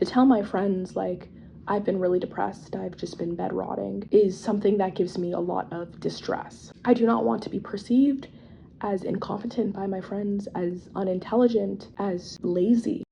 To tell my friends, like, I've been really depressed, I've just been bed rotting, is something that gives me a lot of distress. I do not want to be perceived as incompetent by my friends, as unintelligent, as lazy.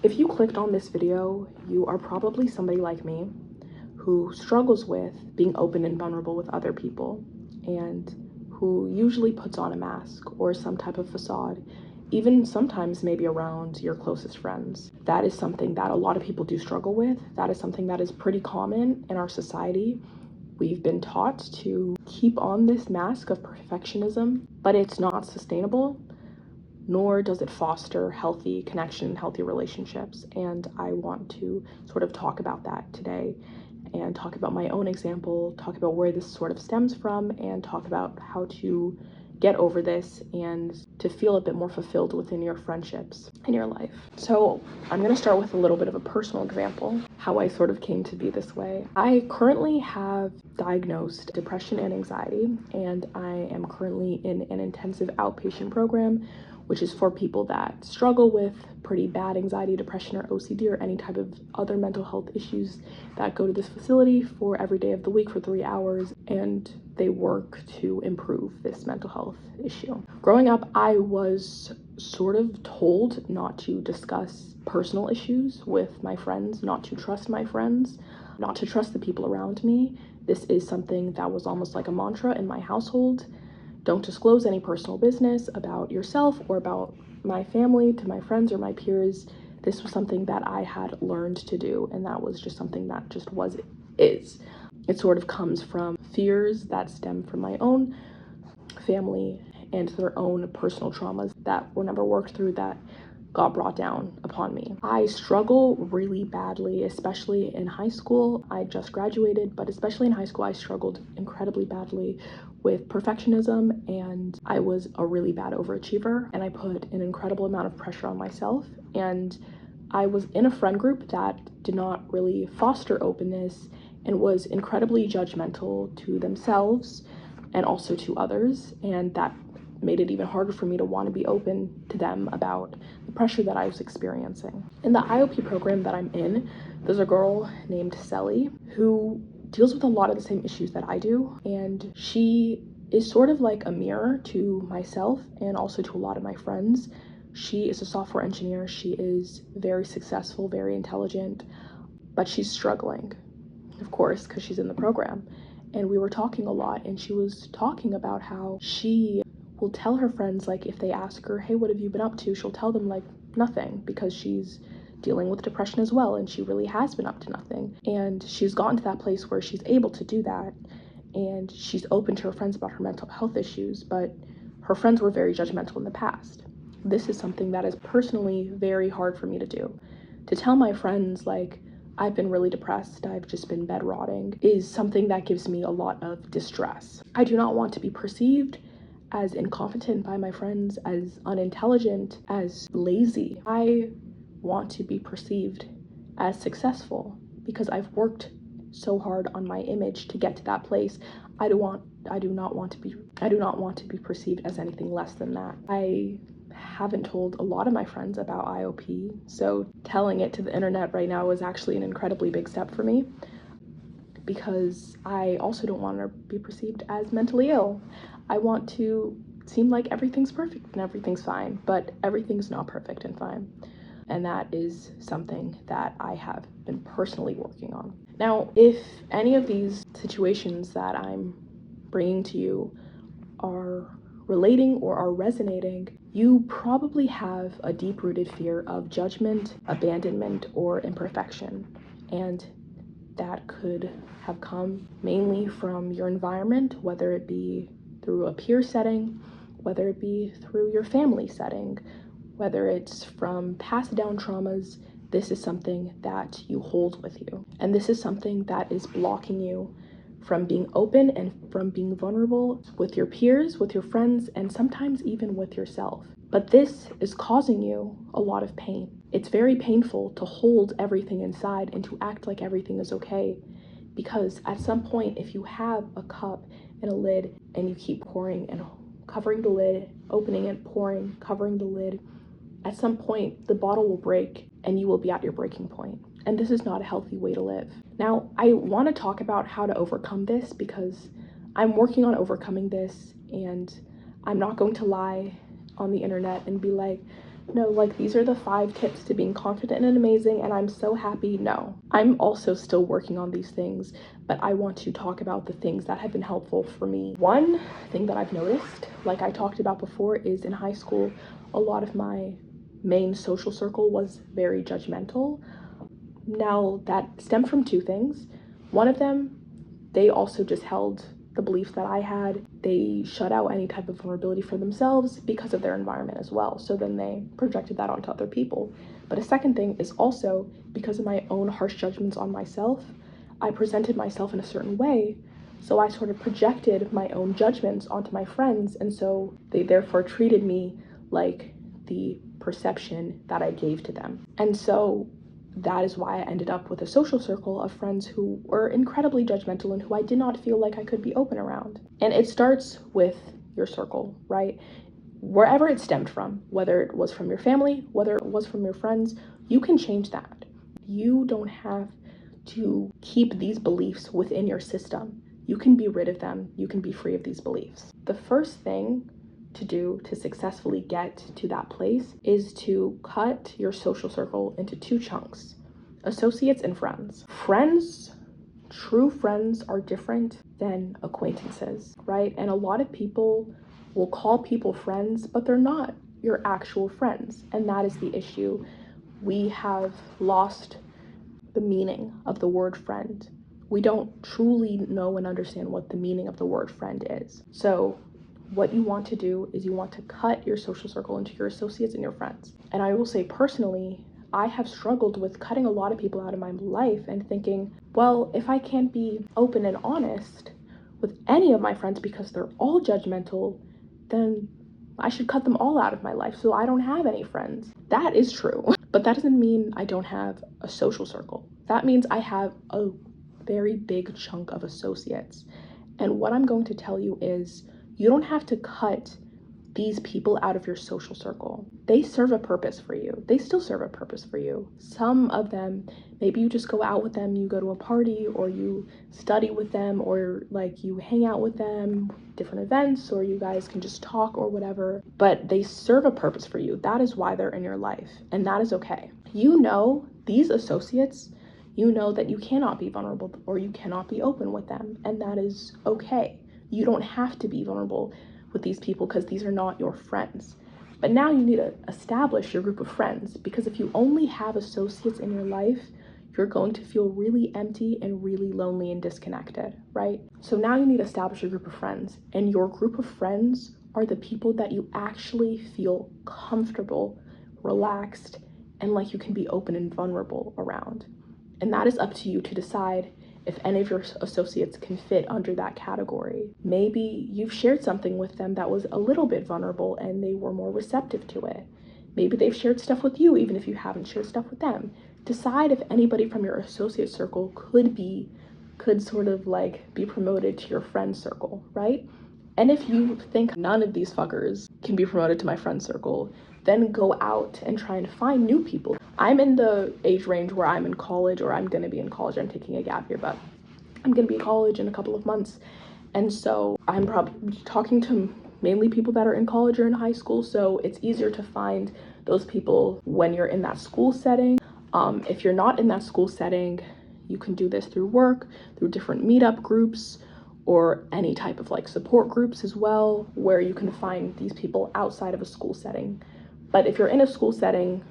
If you clicked on this video, you are probably somebody like me who struggles with being open and vulnerable with other people, and who usually puts on a mask or some type of facade, even sometimes maybe around your closest friends. That is something that a lot of people do struggle with. That is something that is pretty common in our society. We've been taught to keep on this mask of perfectionism, but it's not sustainable, nor does it foster healthy connection, healthy relationships. And I want to sort of talk about that today, and talk about my own example, talk about where this sort of stems from, and talk about how to get over this and to feel a bit more fulfilled within your friendships in your life. So I'm going to start with a little bit of a personal example, how I sort of came to be this way. I currently have diagnosed depression and anxiety, and I am currently in an intensive outpatient program, which is for people that struggle with pretty bad anxiety, depression, or OCD, or any type of other mental health issues, that go to this facility for every day of the week for 3 hours, and they work to improve this mental health issue. Growing up, I was sort of told not to discuss personal issues with my friends, not to trust my friends, not to trust the people around me. This is something that was almost like a mantra in my household. Don't disclose any personal business about yourself or about my family to my friends or my peers. This was something that I had learned to do, and that was just something that just is. It sort of comes from fears that stem from my own family and their own personal traumas that were never worked through, that got brought down upon me. I struggle really badly, especially in high school. I just graduated, but especially in high school, I struggled incredibly badly with perfectionism, and I was a really bad overachiever, and I put an incredible amount of pressure on myself. And I was in a friend group that did not really foster openness and was incredibly judgmental to themselves and also to others, and that made it even harder for me to want to be open to them about the pressure that I was experiencing. In the IOP program that I'm in, there's a girl named Sally who deals with a lot of the same issues that I do, and she is sort of like a mirror to myself and also to a lot of my friends. She is a software engineer. She is very successful, very intelligent, but she's struggling, of course, because she's in the program. And we were talking a lot, and she was talking about how she will tell her friends, like, if they ask her, hey, what have you been up to? She'll tell them, like, nothing, because she's dealing with depression as well, and she really has been up to nothing. And she's gotten to that place where she's able to do that, and she's open to her friends about her mental health issues, but her friends were very judgmental in the past. This is something that is personally very hard for me to do. To tell my friends, like, I've been really depressed, I've just been bed rotting, is something that gives me a lot of distress. I do not want to be perceived as incompetent by my friends, as unintelligent, as lazy. I want to be perceived as successful because I've worked so hard on my image to get to that place. I do not want to be perceived as anything less than that. I haven't told a lot of my friends about IOP, so telling it to the internet right now is actually an incredibly big step for me, because I also don't want to be perceived as mentally ill. I want to seem like everything's perfect and everything's fine, but everything's not perfect and fine. And that is something that I have been personally working on. Now, if any of these situations that I'm bringing to you are relating or are resonating, you probably have a deep-rooted fear of judgment, abandonment, or imperfection. And that could have come mainly from your environment, whether it be through a peer setting, whether it be through your family setting, whether it's from passed down traumas. This is something that you hold with you. And this is something that is blocking you from being open and from being vulnerable with your peers, with your friends, and sometimes even with yourself. But this is causing you a lot of pain. It's very painful to hold everything inside and to act like everything is okay, Because at some point, if you have a cup and a lid and you keep pouring and covering the lid, opening it, pouring, covering the lid, at some point the bottle will break and you will be at your breaking point. And this is not a healthy way to live. Now, I want to talk about how to overcome this because I'm working on overcoming this, and I'm not going to lie on the internet and be like, no, like these are the 5 tips to being confident and amazing and I'm so happy. No, I'm also still working on these things, but I want to talk about the things that have been helpful for me. One thing that I've noticed, like I talked about before, is in high school, a lot of my main social circle was very judgmental. Now, that stemmed from 2 things. One of them, they also just held the beliefs that I had. They shut out any type of vulnerability for themselves because of their environment as well. So then they projected that onto other people. But a second thing is also because of my own harsh judgments on myself, I presented myself in a certain way. So I sort of projected my own judgments onto my friends. And so they therefore treated me like the perception that I gave to them. And so that is why I ended up with a social circle of friends who were incredibly judgmental and who I did not feel like I could be open around. And it starts with your circle, right? Wherever it stemmed from, whether it was from your family, whether it was from your friends, you can change that. You don't have to keep these beliefs within your system. You can be rid of them. You can be free of these beliefs. The first thing to do to successfully get to that place is to cut your social circle into 2 chunks: associates and friends. Friends, true friends, are different than acquaintances, right? And a lot of people will call people friends, but they're not your actual friends, and that is the issue. We have lost the meaning of the word friend. We don't truly know and understand what the meaning of the word friend is. So what you want to do is you want to cut your social circle into your associates and your friends. And I will say personally, I have struggled with cutting a lot of people out of my life and thinking, well, if I can't be open and honest with any of my friends because they're all judgmental, then I should cut them all out of my life so I don't have any friends. That is true, but that doesn't mean I don't have a social circle. That means I have a very big chunk of associates. And what I'm going to tell you is, you don't have to cut these people out of your social circle. They serve a purpose for you. They still serve a purpose for you. Some of them, maybe you just go out with them, you go to a party, or you study with them, or like you hang out with them, different events, or you guys can just talk or whatever, but they serve a purpose for you. That is why they're in your life, and that is okay. You know, these associates, you know that you cannot be vulnerable or you cannot be open with them, and that is okay. You don't have to be vulnerable with these people because these are not your friends. But now you need to establish your group of friends, because if you only have associates in your life, you're going to feel really empty and really lonely and disconnected, right? So now you need to establish your group of friends, and your group of friends are the people that you actually feel comfortable, relaxed, and like you can be open and vulnerable around. And that is up to you to decide if any of your associates can fit under that category. Maybe you've shared something with them that was a little bit vulnerable and they were more receptive to it. Maybe they've shared stuff with you even if you haven't shared stuff with them. Decide if anybody from your associate circle could sort of like be promoted to your friend circle, right? And if you think none of these fuckers can be promoted to my friend circle, then go out and try and find new people. I'm in the age range where I'm in college, or I'm gonna be in college. I'm taking a gap year, but I'm gonna be in college in a couple of months. And so I'm probably talking to mainly people that are in college or in high school. So it's easier to find those people when you're in that school setting. If you're not in that school setting, you can do this through work, through different meetup groups, or any type of like support groups as well, where you can find these people outside of a school setting. But if you're in a school setting,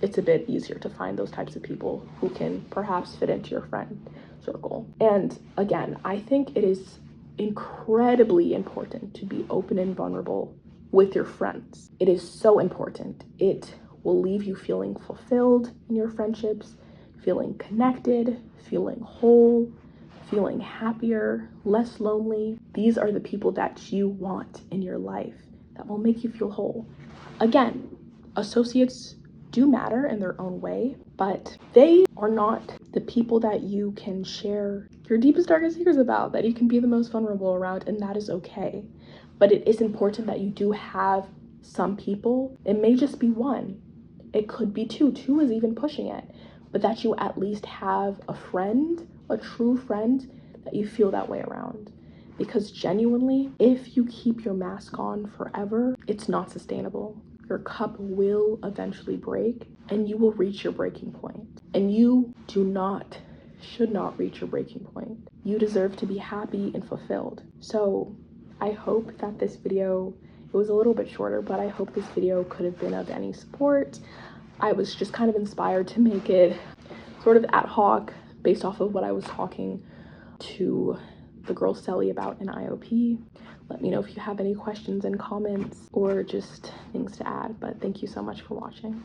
it's a bit easier to find those types of people who can perhaps fit into your friend circle. And again, I think it is incredibly important to be open and vulnerable with your friends. It is so important. It will leave you feeling fulfilled in your friendships, feeling connected, feeling whole, feeling happier, less lonely. These are the people that you want in your life that will make you feel whole. Again, associates do matter in their own way, but they are not the people that you can share your deepest, darkest secrets about, that you can be the most vulnerable around, and that is okay. But it is important that you do have some people. It may just be one. It could be two. Two is even pushing it. But that you at least have a friend, a true friend, that you feel that way around. Because genuinely, if you keep your mask on forever, it's not sustainable. Your cup will eventually break, and you will reach your breaking point. And you should not reach your breaking point. You deserve to be happy and fulfilled. So I hope that this video, it was a little bit shorter, but I hope this video could have been of any support. I was just kind of inspired to make it sort of ad hoc based off of what I was talking to the girl Sally about in IOP. Let me know if you have any questions and comments or just things to add, but thank you so much for watching.